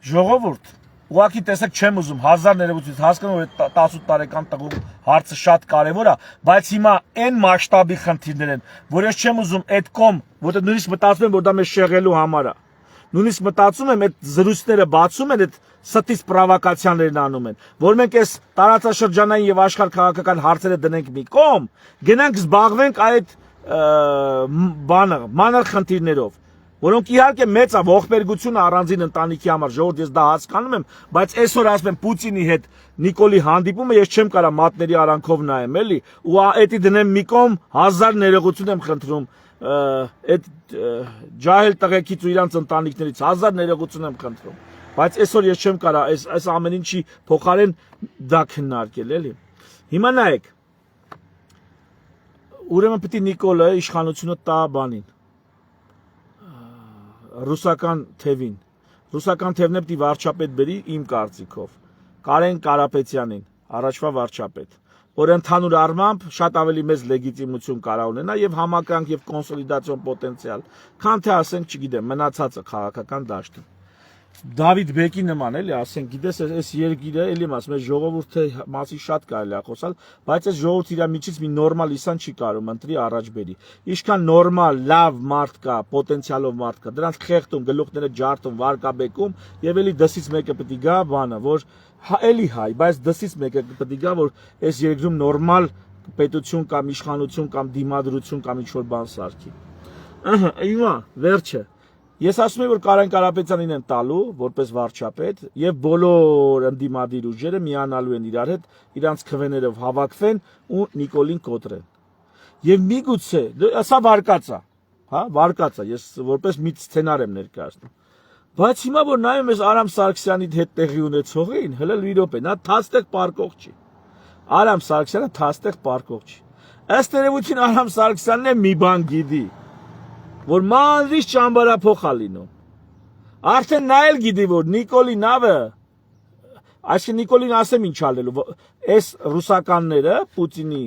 Ժողովուրդ, ուղղակի տեսեք չեմ ուզում 1000 ներողությունից հասկանում որ 18 տարեկան տղու հարցը շատ կարևոր է, բայց հիմա այն մասշտաբի խնդիրներ են, որ ես չեմ ուզում այդ կողմ, որտեղ նույնիսկ մտածում եմ որ դա մեզ շեղելու համար է։ Նույնիսկ մտածում եմ այդ զրույցները բացում են այդ ստից պրովոկացիաներն անում են, որ մենք այս տարածաշրջանային եւ աշխարհ քաղաքական հարցերը դնենք մի կողմ, գնանք զբաղվենք այդ բանը, մանր խնդիրներով, որոնք իհարկե մեծ է ողբերգությունը առանձին ընտանիքի համար, ժողովուրդ ես դա հասկանում եմ, բայց այսօր ասում եմ Պուտինի հետ Նիկոլի հանդիպումը ես չեմ կարա մատների արանքով նայեմ, էլի, ու էդի դնեմ մի կողմ 1000 ներողություն եմ խնդրում այդ ջահել տղեկից ու իրանց ընտանիքներից 1000 ներողություն եմ խնդրում, բայց այսօր ես չեմ կարա այս ամեն ինչի փոխարեն դա քննարկել, էլի։ Հիմա նայեք, ուրեմն պետք է Նիկոլը իշխանությունը տա բանին, ռուսական թևին, ռուսական թևն է պետք է վարչապետ բերի իմ կարծիքով, Կարեն Կարապետյանին, առաջվա վարչապետ, որ ընդհանուր առմամբ շատ ավելի մեծ լեգիտիմություն կարա ունենա եւ համակրանք եւ կոնսոլիդացիոն պոտենցիալ, քան թե ասենք, չգիտեմ, մնացածը քաղաքական դաշտը։ Դավիթ Բեկի նման էլի, ասենք, գիտես, այս երկիրը էլի ասում եմ, ժողովուրդը մասի շատ կարելի է խոսալ, բայց այս ժողովուրդը իր միջից մի նորմալ իսան չի կարող ընտրի առաջ բերի։ Ինչքան նորմալ, լավ մարդ կա, պոտենցիալով մարդ կա, դրանց խեղդում, գլուխները ջարդում, վարկաբեկում եւ էլի դսից մեկը պետք է գա բանը, որ էլի հայ, բայց դսից մեկը պետք է գա, որ այս երկրում նորմալ պետություն կամ իշխանություն կամ դիմադրություն կամ ինչ-որ բան սարքի։ Հիմա վերջը Ես ասում եմ, որ Կարեն Կարապետյանին են տալու, որպես վարչապետ, եւ բոլոր ընդդիմադիր ուժերը միանալու են իրար հետ, իրանց քվեներով հավաքվեն ու Նիկոլին կոտրեն։ Եվ միգուցե, սա վարկած է, հա, վարկած է, ես որպես մի սցենար եմ ներկայացնում։ Բայց հիմա որ նայում ես Արամ Սարգսյանի հետ տեղի ունեցողին, հələ լի րոպե, նա թաստեղ պարկող չի։ Արամ Սարգսյանը թաստեղ պարկող չի։ Ըստ երևույթին Արամ Սարգսյանն է մի բան գիտի, որ մանրից ճամբարափոխ է լինում։ Արդեն նա էլ գիտի, որ Նիկոլի նավը, այսինքն Նիկոլին ասեմ ինչ ալելու, այս ռուսականները Պուտինի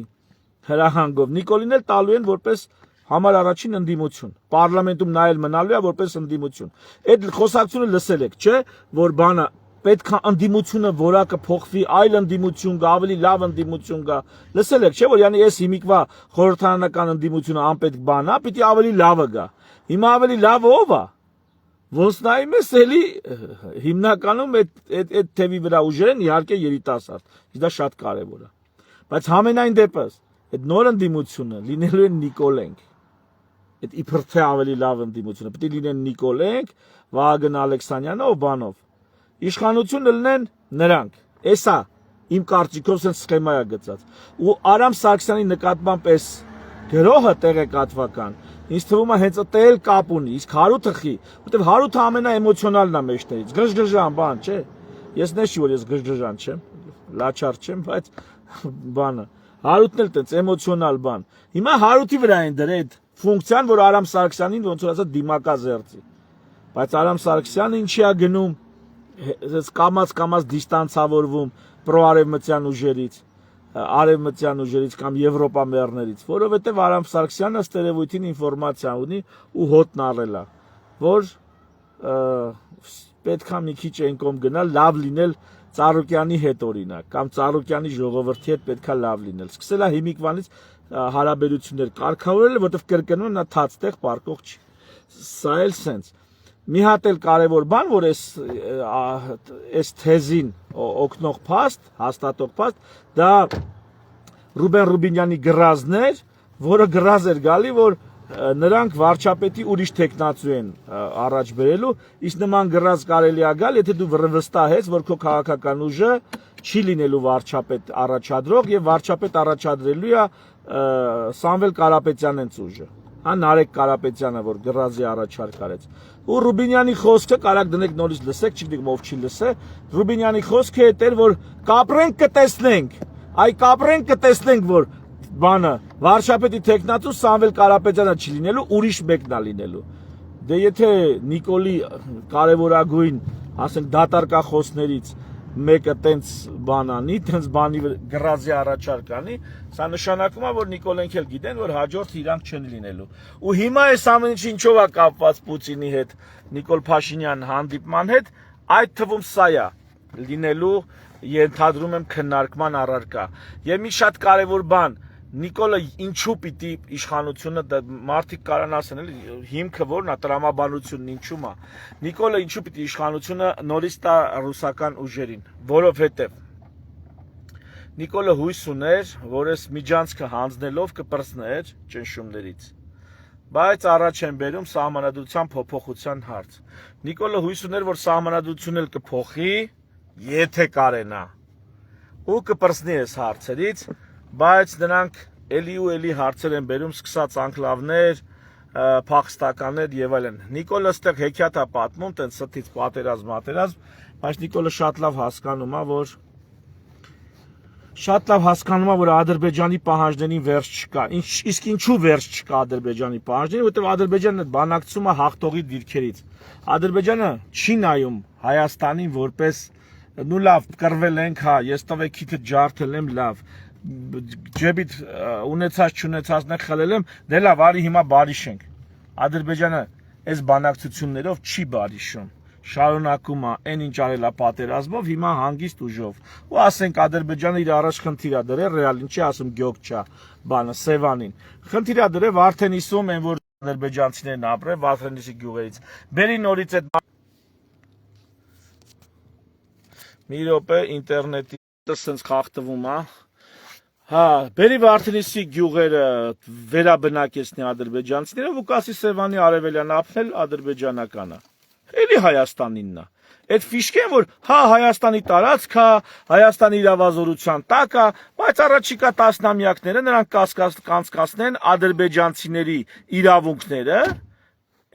հրահանգով Նիկոլին էլ տալու են որպես համար առաջին ընդդիմություն։ Պարլամենտում նա էլ մնալու է որպես ընդդիմություն։ Այդ խոսակցությունը լսել եք, չէ, որ բանը պետք է ընդդիմությունը որակը փոխվի, այլ ընդդիմություն գա, ավելի լավ ընդդիմություն գա։ Լսել եք, չէ, որ yani այս հիմիկվա խորհրդարանական ընդդիմությունը անպետք բան է, պիտի ավելի լավը գա։ Հիմա ավելի լավը ով է։ Ոնց նայում ես, էլի հիմնականում այդ թևի վրա ուժեր են իհարկե երիտասարդ։ Դա շատ կարևոր է։ Բայց համենայն դեպս այդ նոր ընդդիմությունը լինելու է Նիկոլենք։ Այդ իբր թե ավելի լավ ընդդիմությունը պետք է լինեն Նիկոլենք, Վահագն Ալեքսանյանը, Օբանով։ Իշխանությունը լինեն նրանք, էսա իմ կարծիքով սենց սխեմա է գծած, ու Արամ Սարգսյանի նկատմամբ էս գրոհը տեղեկատվական, ինձ թվում է հենց այդտեղ կապ ունի, իսկ Հարութը խի, որտեվ Հարութը ամենաէմոցիոնալն է մեջներից, գժգժան բան, չէ, ես նշի որ ես գժգժան չեմ, լաչար չեմ, բայց բանը, Հարութն էլ տենց էմոցիոնալ բան, հիմա Հարութի վրա են դրել այդ ֆունկցիան, որ Արամ Սարգսյանին ոնց որ ասած դիմակազերծի, բայց Արամ Սարգսյանը ինչի է գնում կամած դիստանցավորվում պրոարևմտյան ուժերից կամ Եվրոպա մերներից, որովհետև Արամ Սարգսյանը ըստ երևույթին ինֆորմացիա ունի ու հոտն առել է, որ պետք է մի քիչ այն կողմ գնալ, լավ լինել Ծառուկյանի հետ օրինակ, կամ Ծառուկյանի ժողովրդի հետ պետք է լավ լինել։ Սկսել է հիմիկվանից հարաբերություններ կարգավորել, որովհետև կրկնում նա թացտեղ պարկող չի։ Սա էլ սենց։ Մի հատ էլ կարևոր բան, որ այս թեզին օգնող փաստ, հաստատող փաստ, դա Ռուբեն Ռուբինյանի գրազներ, որը գրազ էր գալի, որ նրանք վարչապետի ուրիշ տեխնացու են առաջ բերելու, իսկ նման գրած կարելի է գալ, եթե դու վստահես, որ քո քաղաքական ուժը չի լինելու վարչապետ առաջադրող եւ վարչապետ առաջադրելու է Սամվել Կարապետյանենց ուժը։ Հա Նարեկ Կարապետյանը, որ գրազի առաջարկ արեց։ Ու Ռուբինյանի խոսքը կարակ դնեք նորից լսեք, չգիտեմ ով չի լսե, Ռուբինյանի խոսքը էր, որ կապրենք կտեսնենք, այ կապրենք կտեսնենք, որ բանը վարչապետի տեխնացու Սամվել Կարապետյանը չի լինելու, ուրիշ մեկն է լինելու։ Դե եթե Նիկոլի կարևորագույն, ասենք դատարկախոսներից մեկը տենց բան անի, տենց բանի գրազի առաջարկ անի, սա նշանակում է, որ Նիկոլենք էլ գիտեն, որ հաջորդ իրանք չեն լինելու։ Ու հիմա այս ամեն ինչը ինչով է կապված Պուտինի հետ, Նիկոլ Փաշինյան հանդիպման հետ, այդ թվում սա է, լինելու ենթադրում եմ քննարկման առարկա։ Եվ մի շատ կարևոր բան, Նիկոլը ինչու պիտի իշխանությունը մարդիկ կարան ասեն, էլի հիմքը որն է, տրամաբանությունն ինչու՞մ է։ Նիկոլը ինչու պիտի իշխանությունը նորից տա ռուսական ուժերին, որովհետև Նիկոլը հույս ուներ, որ այս միջանցքը հանձնելով կպրծներ ճնշումներից։ Բայց առաջ են բերում սահմանադրության փոփոխության հարց։ Նիկոլը հույս ուներ, որ սահմանադրությունն էլ կփոխի, եթե կարենա։ Ու կպրծնի այս հարցերից, բայց նրանք էլի ու էլի հարցեր են բերում, սկսած անկլավներ, փախստականներ եւ այլն։ Նիկոլը ստեղ հեքիաթ է պատմում, տենց ստից պատերազմ, բայց Նիկոլը շատ լավ հասկանում է, որ Ադրբեջանի պահանջներին վերջ չկա։ Իսկ ինչու վերջ չկա Ադրբեջանի պահանջներին, որովհետեւ Ադրբեջանը բանակցում է հաղթողի դիրքերից։ Ադրբեջանը չի նայում Հայաստանին որպես նու լավ կռվել ենք, հա, ես տվեքիթը ջարդել եմ, լավ, ջեբիդ ունեցած չունեցածն է խլել եմ, դե լավ, արի հիմա բարիշենք։ Ադրբեջանը այս բանակցություններով չի բարիշում։ Շարունակում է այն ինչ արել է պատերազմով, հիմա հանգիստ ուժով։ Ու ասենք Ադրբեջանը իր առաջ խնդիր է դրել, ռեալ ինչի ասում Գյոկչա բանը Սևանին։ Խնդիր է դրել Վարդենիսում, այն որ ադրբեջանցիներն ապրեն Վարդենիսի գյուղերից։ Բերի նորից այդ մի րոպե ինտերնետի սենց խախտվում է։ Հա, բերի Վարդենիսի գյուղերը վերաբնակեցնի ադրբեջանցիները, ու կասի Սևանի արևելյան ափնել ադրբեջանականը։ Էլի Հայաստանինն է։ Այդ ֆիշկեն, որ հա Հայաստանի տարածք է, Հայաստանի իրավազորության տակ է, բայց առաջիկա տասնամյակները նրանք կանցկացնեն ադրբեջանցիների իրավունքները,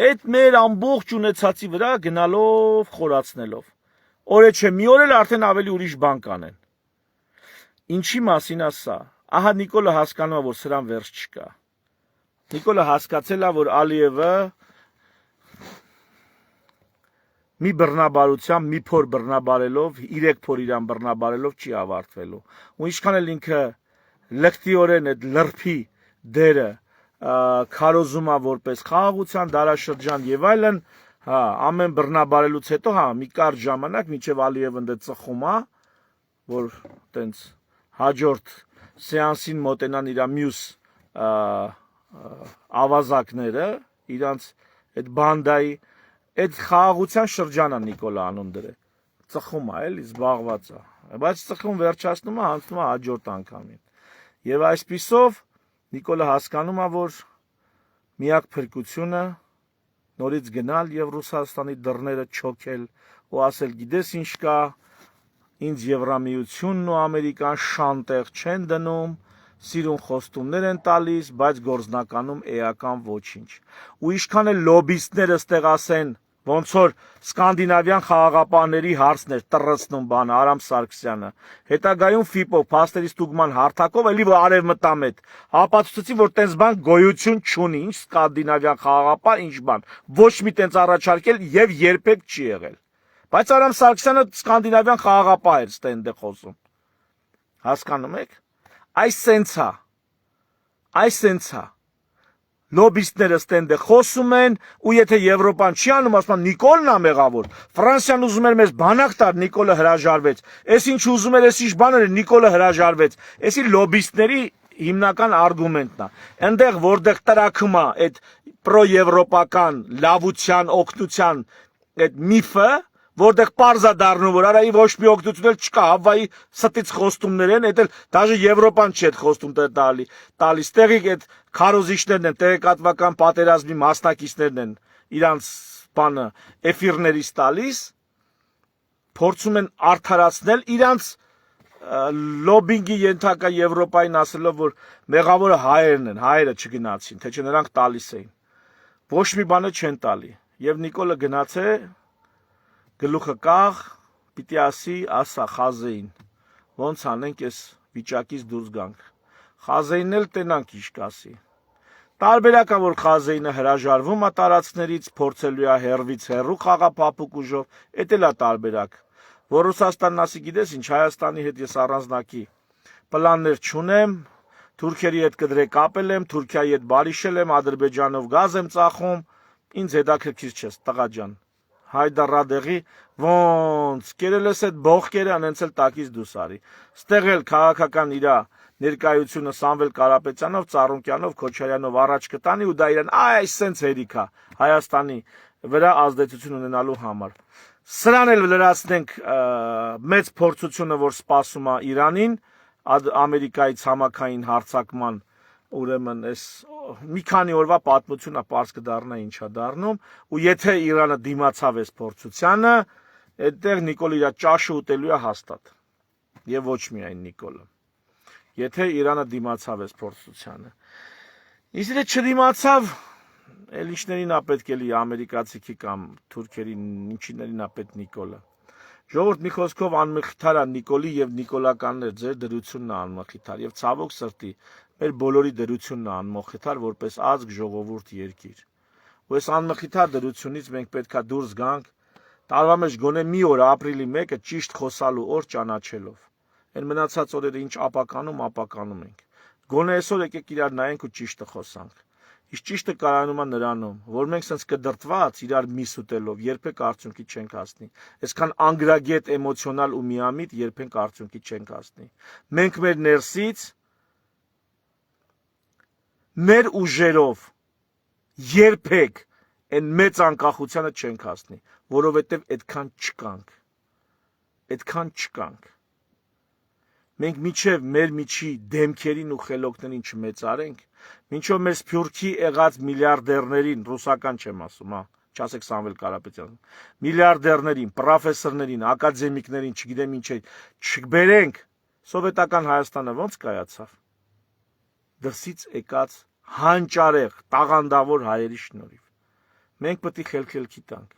այդ մեր ամբողջ ունեցածի վրա գնալով խորացնելով։ Օրը չէ, մի օր էլ արդեն ավելի ուրիշ բան կանեն։ Ինչի մասին է սա։ Ահա Նիկոլը հասկանում է, որ սրան վերջ չկա։ Նիկոլը հասկացել է, որ Ալիևը մի բռնաբարությամբ, մի փոր բռնաբարելով, 3 փոր իրան բռնաբարելով չի ավարտվելու։ Ու ինչքան էլ ինքը լկտիորեն այդ լրփի դերը քարոզում է որպես խաղաղության դարաշրջան եւ այլն, հա, ամեն բռնաբարելուց հետո, հա, մի կարճ ժամանակ մինչեւ Ալիևն դե ծխում է, որ տենց հաջորդ սեանսին մոտենան իր մյուս ավազակները, իրանց այդ բանդայի այդ խաղաղության շրջանը Նիկոլը անուն դրել։ Ծխում է, էլի զբաղված է։ Բայց ծխում վերջացնում է, հանձնում է հաջորդ անգամին։ Եվ այսպիսով Նիկոլը հասկանում է, որ միակ փրկությունը նորից գնալ եւ Ռուսաստանի դռները չոքել ու ասել, գիտես ինչ կա, ինձ Եվրամիությունն ու Ամերիկան շանտեղ չեն դնում, սիրուն խոստումներ են տալիս, բայց գործնականում էական ոչինչ։ Ու ինչքան էլ լոբիստները ստեղ ասեն, ոնց որ սկանդինավյան խաղաղապահների հարցն էր տրծնում բանը Արամ Սարգսյանը, հետագայում ֆիպով փաստերի ստուգման հարթակով էլի արևմտամետ ապացուցեցի, որ տենց բան գոյություն չունի, ինչ սկանդինավյան խաղաղապահ, ինչ բան, ոչ մի տենց առաջարկել եւ երբեք չի եղել։ Բայց Արամ Սարգսյանը սկանդինավյան խաղաղապահ էր ստենդը խոսում։ Հասկանում եք։ Այս սենցա լոբիստները ստենդը խոսում են, ու եթե Եվրոպան չի անում, ասում են Նիկոլն է մեղավոր։ Ֆրանսիան ուզում էր մեզ բանակ տար, Նիկոլը հրաժարվեց։ Էս ինչ ուզում էր, էս ինչ բան էր, Նիկոլը հրաժարվեց։ Էսի լոբիստների հիմնական արգումենտն է։ Այնտեղ որտեղ տրակում է այդ պրոեվրոպական լավության, օգնության այդ միֆը, որտեղ պարզա դառնում, որ արայի ոչ մի օգնություն էլ չկա, հավայի ստից խոստումներ են, այդ էլ դաժե Եվրոպան չի այդ խոստում տալիս, տեղի այդ քարոզիչներն են, տեղեկատվական պատերազմի մասնակիցներն են իրանց բանը էֆիրներից տալիս, փորձում են արդարացնել իրանց լոբինգի ենթակա Եվրոպային ասելով, որ մեղավորը հայերն են, հայերը չգնացին, թե չէ նրանք տալիս էին։ Ոչ մի բանը չեն տալի։ Եվ Նիկոլը գնաց է գլուխը կաղ, պիտի ասա Խազեին, ոնց անենք այս վիճակից դուրս գանք։ Խազեինն էլ տենանք ինչ կասի։ Տարբերակա, որ Խազեինը հրաժարվում է տարածքներից, փորձելու է հեռվից հեռու խաղափափուկ ուժով, էդ էլ է տարբերակ։ Որ Ռուսաստանն ասի, գիտես ինչ, Հայաստանի հետ ես առանձնակի պլաններ չունեմ, թուրքերի հետ կդրե կապել եմ, Թուրքիայի հետ բարիշել եմ, Ադրբեջանով գազ եմ ծախում, ինձ հետաքրքիր չես, տղա ջան։ Հայդարադեղի ոնց կերել ես այդ բողկերը անենց էլ տակից դուրս արի։ Ստեղ էլ քաղաքական իրա ներկայությունը Սամվել Կարապետյանով, Ծառուկյանով, Քոչարյանով առաջ կտանի ու դա իրան այս սենց հերիքա Հայաստանի վրա ազդեցություն ունենալու համար։ Սրան էլ լրացնենք մեծ փորձությունը, որ սպասում է Իրանին Ամերիկայի ցամաքային հարձակման ուրեմն այս մի քանի օրվա պատմությունը པարզ կդառնա ինչա դառնում ու եթե Իրանը դիմացավ այս փորձությանը, այդտեղ Նիկոլ իր ճաշը ուտելու է հաստատ եւ ոչ միայն Նիկոլը։ Եթե Իրանը դիմացավ այս փորձությանը, իսկ եթե չդիմացավ, էլ ինչներին է պետք էլի ամերիկացիքի կամ թուրքերին, ինչիներին է պետք Նիկոլը։ Ժողովուրդ մի խոսքով անմխիթար է Նիկոլի եւ նիկոլականներ ձեր դրությունն է անմխիթար եւ ցավոք սրտի մեր բոլորի դրությունն է անմխիթար որպես ազգ ժողովուրդ երկիր։ Ու այս անմխիթար դրությունից մենք պետքա դուրս գանք տարվա մեջ գոնե մի օր ապրիլի 1-ը ճիշտ խոսալու օր ճանաչելով։ Այն մնացած օրերը ինչ ապականում ենք։ Գոնե այսօր եկեք իրար նայենք ու ճիշտը խոսանք։ Իսկ ճիշտը կարանում է նրանում, որ մենք sense կդրտված իրար միս ուտելով երբեք արդյունքի չենք հասնի։ Այսքան անգրագետ էմոցիոնալ ու միամիտ երբեք արդյունքի չենք հասնի։ Մենք մեր ներսից մեր ուժերով երբեք այն մեծ անկախությանը չենք հասնի, որովհետև այդքան չկանք։ Մենք միչև մեր միջի դեմքերին ու խելոքներին չմեծարենք, մինչև մեր սփյուռքի եղած միլիարդերներին, ռուսական չեմ ասում, չասեք Սամվել Կարապետյան, միլիարդերներին, պրոֆեսորներին, ակադեմիկներին, չգիտեմ ինչ չբերենք, սովետական Հայաստանը ո՞նց կայացավ։ Դրսից եկած հանճարեղ, տաղանդավոր հայերի շնորհիվ։ Մենք պետք է խելքի տանք։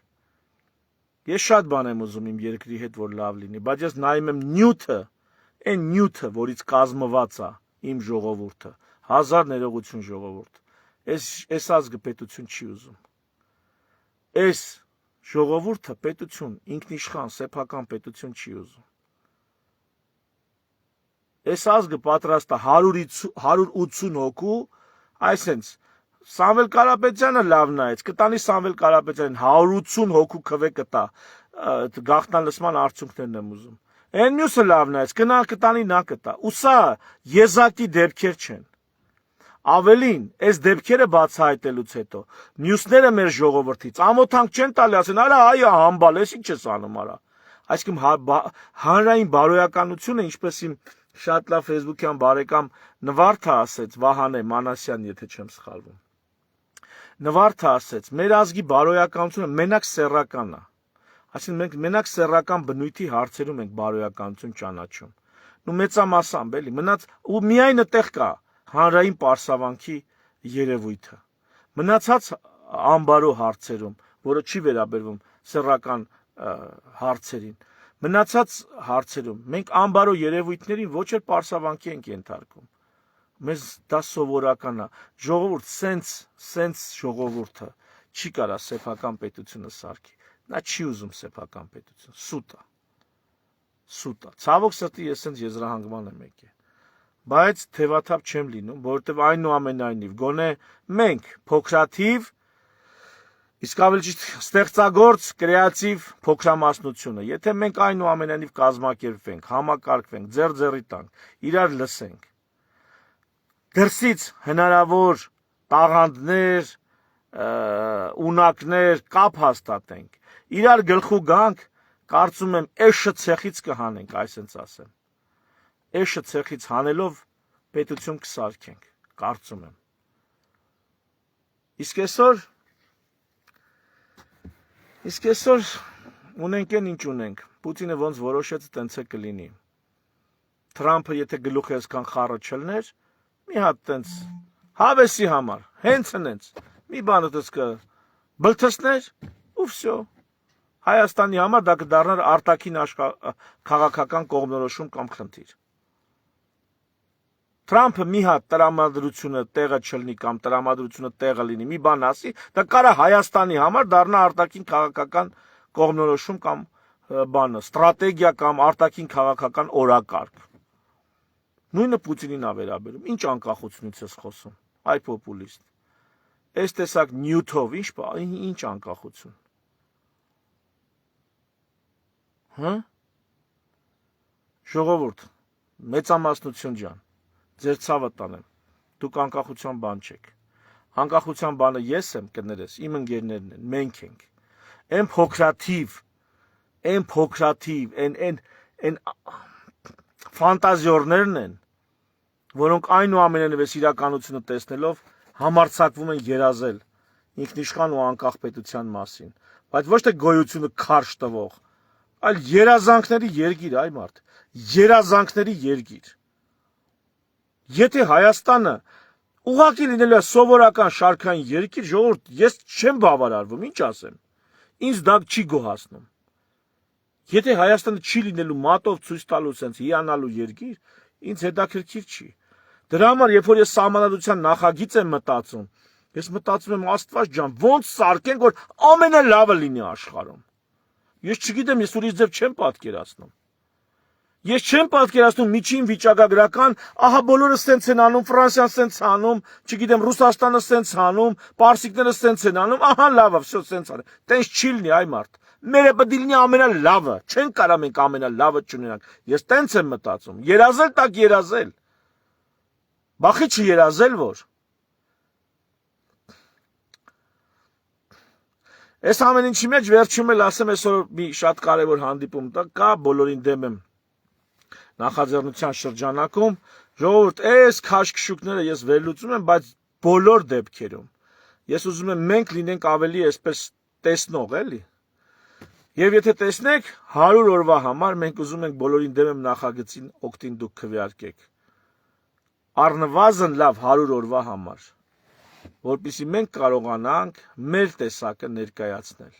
Ես շատ բան եմ ուզում իմ երկրի հետ, որ լավ լինի, բայց ես նայում եմ նյութը, այն նյութը, որից կազմված է իմ ժողովուրդը, հազար ներողություն ժողովուրդ, այս ազգը պետություն չի ուզում, այս ժողովուրդը պետություն, ինքնիշխան, սեփական պետություն չի ուզում, այս ազգը պատրաստ է 180 հոգու, այսենց, Սամվել Կարապետյանը լավ նայեց, կտանի Սամվել Կարապետյանին 180 հոգու քվե կտա, գաղտնալսման արդյունքներն եմ ուզում, այն մյուսը լավ նայեց, կտանի նա կտա, ու սա եզակի դեպքեր չեն, ավելին, այս դեպքերը բացահայտելուց հետո, մյուսները մեր ժողովրդից, ամոթանք չեն տալի, ասեն, արա այա համբալ, ես ինչ ես անում արա, այսինքն հանրային բարոյականությունը, ինչպես իմ շատ լավ ֆեյսբուքյան բարեկամ Նվարդը ասեց, Վահանե Մանասյան, եթե չեմ սխալվում, Նվարդը ասեց, մեր ազգի բարոյականությունը մենակ սեռական է, այսինքն մենք մենակ սեռական բնույթի հարցերում ենք բարոյականություն ճանաչում, ու մեծամասամբ էլի, մնաց ու միայն այդտեղ կա հանրային պարսավանքի երևույթը, մնացած անբարո հարցերում, որը չի վերաբերվում սեռական հարցերին, մնացած հարցերում մենք անբարո երևույթներին ոչ էլ պարսավանքի ենք ենթարկում, մեզ դա սովորական է, ժողովուրդ, սենց ժողովուրդը չի կարա սեփական պետությունը սարքի, նա չի ուզում սեփական պետություն, սուտ է, ցավոք սրտի ես սենց եզրահանգման եմ եկել, բայց թևաթափ չեմ լինում, որովհետև այնուամենայնիվ գոնե մենք փոքրաթիվ, իսկ ավելի ճիշտ ստեղծագործ, կրեատիվ փոքրամասնությունը, եթե մենք այնուամենայնիվ կազմակերպվենք, համակարգվենք, ձեռ-ձեռի տանք, իրար լսենք, դրսից հնարավոր տաղանդներ, ունակներ, կապ հաստատենք, իրար գլխու գանք, կարծում եմ էշը ցեխից կհանենք, այսպես ասեմ, էշը ցեխից հանելով պետություն կսարքենք, կարծում եմ, իսկ այսօր ունենք են ինչ ունենք, Պուտինը ոնց որոշեց տենց է կլինի, Թրամփը եթե գլուխը այսքան խառը չլներ, մի հատ տենց հավեսի համար, հենց հենց, մի բանը տես բլթսներ ու վсё, Հայաստանի համար դա կդառնար արտաքին քաղաքական կողմնորոշում կամ խնդիր։ Թրամփը մի հատ տրամադրությունը տեղը չլինի կամ տրամադրությունը տեղը լինի, մի բան ասի, դա կարա Հայաստանի համար դառնա արտաքին քաղաքական կողմնորոշում կամ բանը, ստրատեգիա կամ արտաքին քաղաքական օրակարգ։ Նույնը Պուտինին է վերաբերում, ինչ անկախությունից ես խոսում, այ պոպուլիստ։ Այս տեսակ նյութով, ինչ անկախություն։ Հա? Ժողովուրդ, մեծամասնություն ջան, ձեր ցավը տանեմ, դուք անկախության բան չեք, անկախության բանը ես եմ կներես, իմ ընկերներն են, մենք ենք, են փոքրաթիվ, են ֆանտազիորներն են, որոնք այնուամենայնիվ իրականությունը տեսնելով համարձակվում են երազել ինքնիշխան ու անկախ պետության մասին, բայց ոչ թե գոյությունը քարշ տվող, այլ երազանքների երկիր, այ մարդ, երազանքների երկիր։ Եթե Հայաստանը ուղղակի լինելու է սովորական շարքային երկիր, ժողովուրդ, ես չեմ բավարարվում, ինչ ասեմ, ինձ դա չի գոհացնում։ Եթե Հայաստանը չի լինելու մատով ցույց տալու sense հիանալու երկիր, ինձ հետաքրքիր չի։ Դրա համար, երբ որ ես սահմանադրության նախագիծ եմ մտածում, ես մտածում եմ Աստված ջան, ոնց սարքենք, որ ամենալավը լինի աշխարհում։ Ես չգիտեմ, ես ուրիշ ձև չեմ պատկերացնում։ Ես չեմ պատկերացնում միջին վիճակագրական, ահա բոլորը սենց են անում, Ֆրանսիան սենց անում, չգիտեմ, Ռուսաստանը սենց անում, պարսիկները սենց են անում, ահա լավը, всё սենց անում։ Տենց չի լինի, այ մարդ։ Մերը պետք է լինի ամենալավը, չեն կարա մենք ամենալավը չունենանք։ Ես տենց եմ մտածում։ Երազել տակ երազել։ Բախի չերազել որ։ Այս ամեն ինչի մեջ վերջում էլ ասեմ, այսօր մի շատ կարևոր հանդիպում կա, բոլորին դեմ եմ նախաձեռնության շրջանակում, ժողովուրդ, այս քաշքշուկները ես վերլուծում եմ, բայց բոլոր դեպքերում ես ուզում եմ մենք լինենք ավելի այսպես տեսնող, էլի։ Եվ եթե տեսնեք 100 օրվա համար մենք ուզում ենք բոլորին դեմ եմ նախագծին օգտին դուք քվեարկեք։ Առնվազն լավ 100 օրվա համար, որպեսզի մենք կարողանանք մեր տեսակը ներկայացնել։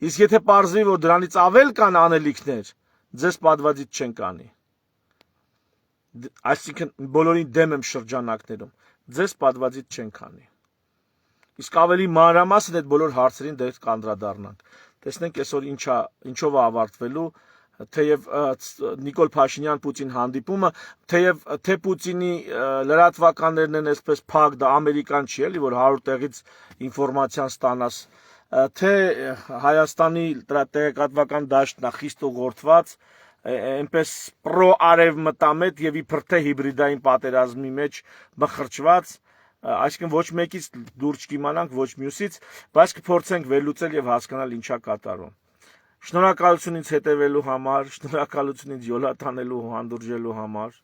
Իսկ եթե պարզվի, որ դրանից ավել կան անելիքներ, ձեզ պատվազից չենք անի։ Այսինքն բոլորին դեմ եմ շրջանակներում, ձեզ պատվազից չենք անի։ Իսկ ավելի մանրամասն այդ բոլոր հարցերին դեռ կանդրադառնանք։ Տեսնենք այսօր ինչով է ավարտվելու, թեև Նիկոլ Փաշինյան-Պուտին հանդիպումը, թեև թե Պուտինի լրատվականներն են այսպես փակ, դա ամերիկան չի էլի, որ 100 տեղից ինֆորմացիան ստանաս, թե Հայաստանի տեղեկատվական դաշտն է խիստ ուղղորդված, այնպես պրո-արևմտամետ եւ իբր թե հիբրիդային պատերազմի մեջ մխրճված, այսինքն ոչ մեկից դուրս չկիմանանք, ոչ մյուսից, բայց կփորձենք վերլուծել եւ հասկանալ ինչա կատարվում։ Շնորհակալություն ինձ հետևելու համար, շնորհակալություն ինձ յոլա տանելու ու հանդուրժելու համար,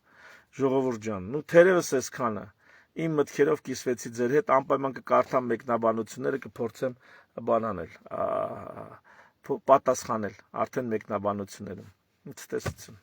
ժողովուրդ ջան, նու թերևս այսքանը, իմ մտքերով կիսվեցի ձեր հետ, անպայման կկարդամ մեկնաբանությունները, կփորձեմ բան անել, պատասխանել արդեն մեկնաբանություններում։ Ցտեսություն։